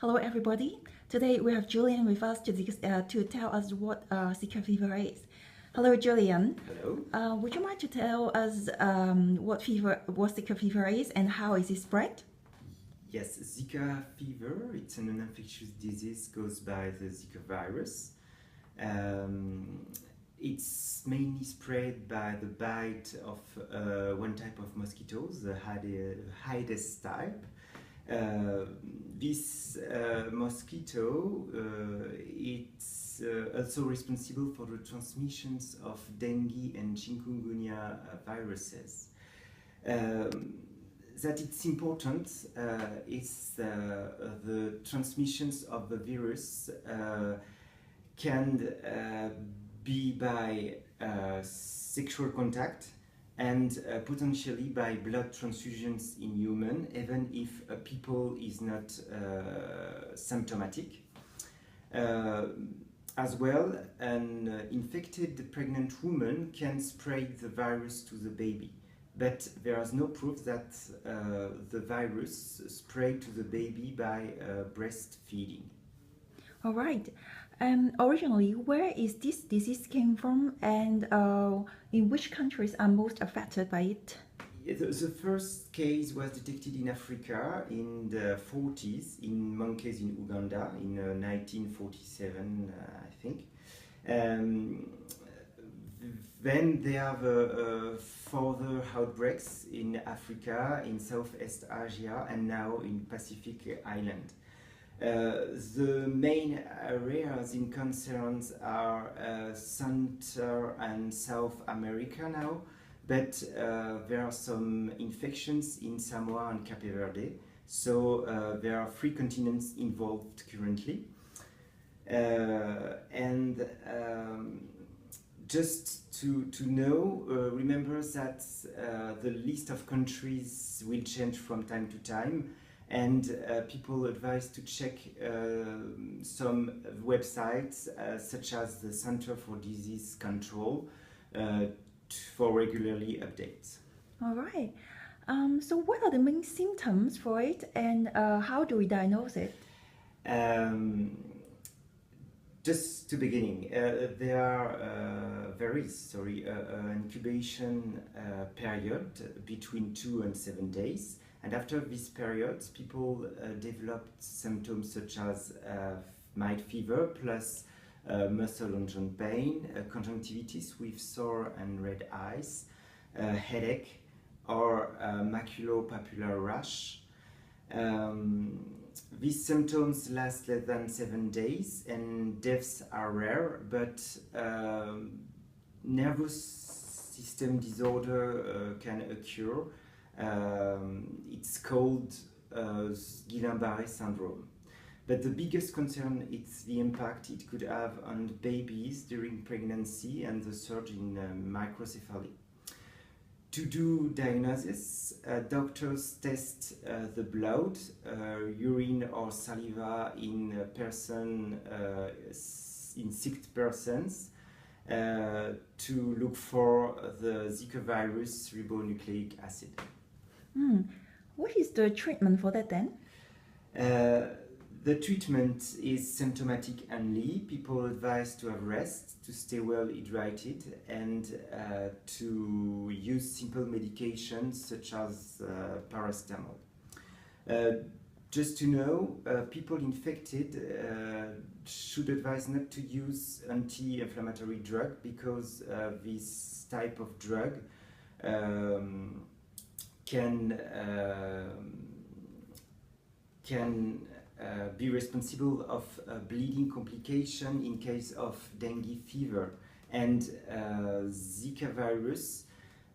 Hello, everybody. Today we have Julian with us to tell us what Zika fever is. Hello, Julian. Hello. Would you mind to tell us what Zika fever is, and how is it spread? Yes, Zika fever, it's an infectious disease caused by the Zika virus. Um, it's mainly spread by the bite of one type of mosquitoes, the Aedes type. Uh, this mosquito it's also responsible for the transmissions of dengue and chikungunya viruses. Um, that it's important is the transmissions of the virus can be by sexual contact and potentially by blood transfusions in human, even if people is not symptomatic. As well, an infected pregnant woman can spread the virus to the baby, but there is no proof that the virus spread to the baby by breastfeeding. All right. Originally, where is this disease came from, and in which countries are most affected by it? The first case was detected in Africa in the 40s in monkeys in Uganda in 1947, I think. Um, then there have further outbreaks in Africa, in Southeast Asia, and now in Pacific Island. The main areas in concerns are Central and South America now, but there are some infections in Samoa and Cape Verde, so there are 3 continents involved currently. And just to know, remember that the list of countries will change from time to time, and people advised to check some websites such as the Center for Disease Control for regularly updates. All right. So, what are the main symptoms for it, and how do we diagnose it? Just to beginning, there is an incubation period between 2 and 7 days, and after this period, people developed symptoms such as mild fever plus muscle and joint pain, conjunctivitis with sore and red eyes, headache, or maculopapular rash. These symptoms last less than 7 days, and deaths are rare, but nervous system disorder can occur. It's called Guillain-Barré syndrome. But the biggest concern is the impact it could have on babies during pregnancy and the surge in microcephaly. To do diagnosis, doctors test the blood, urine or saliva in in sick persons to look for the Zika virus ribonucleic acid. What is the treatment for that then? The treatment is symptomatic only. People advised to have rest, to stay well hydrated, and to use simple medications such as paracetamol. Just to know, people infected should advise not to use anti-inflammatory drug because this type of drug can be responsible of bleeding complication in case of dengue fever, and Zika virus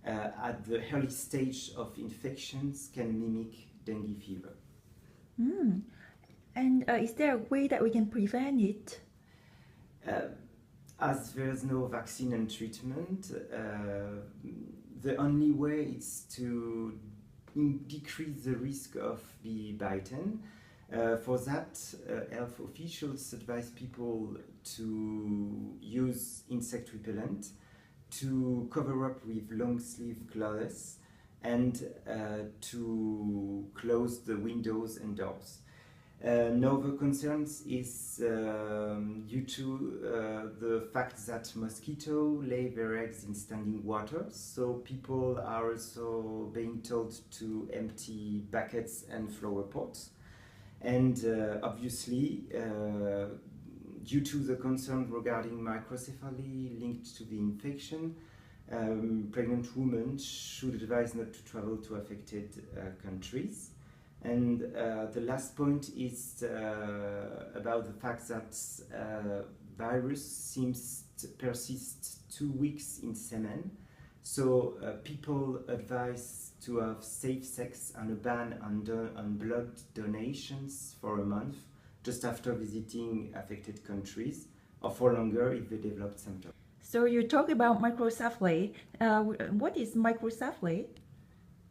at the early stage of infections can mimic dengue fever. And is there a way that we can prevent it? As there is no vaccine and treatment, the only way is to decrease the risk of being bitten. For that, health officials advise people to use insect repellent, to cover up with long sleeve clothes, and to close the windows and doors. Another concern is due to the fact that mosquitoes lay their eggs in standing water, so people are also being told to empty buckets and flower pots. And obviously, due to the concern regarding microcephaly linked to the infection, pregnant women should advise not to travel to affected countries. And the last point is about the fact that virus seems to persist 2 weeks in semen. So people advise to have safe sex and a ban on blood donations for a month just after visiting affected countries, or for longer if they develop symptoms. So you talk about microcephaly. What is microcephaly?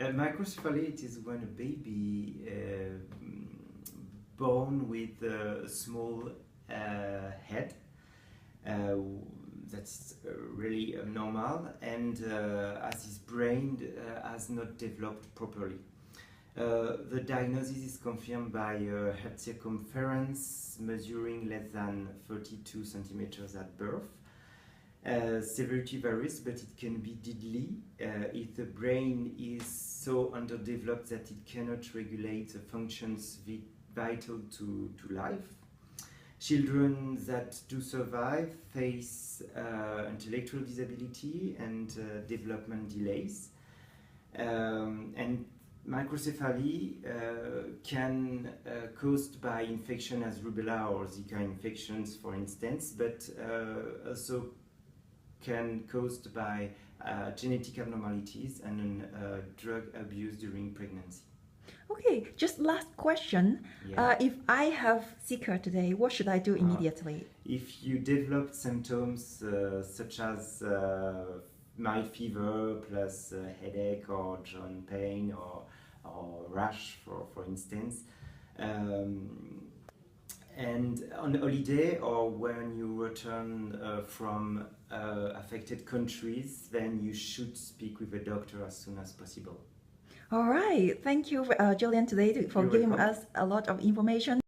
Microcephaly, it is when a baby born with a small head. That's really normal, and as his brain has not developed properly. The diagnosis is confirmed by a head circumference measuring less than 32 centimeters at birth. Severity varies, but it can be deadly if the brain is so underdeveloped that it cannot regulate the functions vital to life. Children that do survive face intellectual disability and development delays. And microcephaly can caused by infection as rubella or Zika infections, for instance, but also can caused by genetic abnormalities and drug abuse during pregnancy. Okay, just last question. Yeah. If I have Zika today, what should I do immediately? If you develop symptoms such as mild fever plus headache or joint pain or rash, for instance, and on holiday or when you return from affected countries, then you should speak with a doctor as soon as possible. All right. Thank you, Julian, today for You're giving welcome. us a lot of information.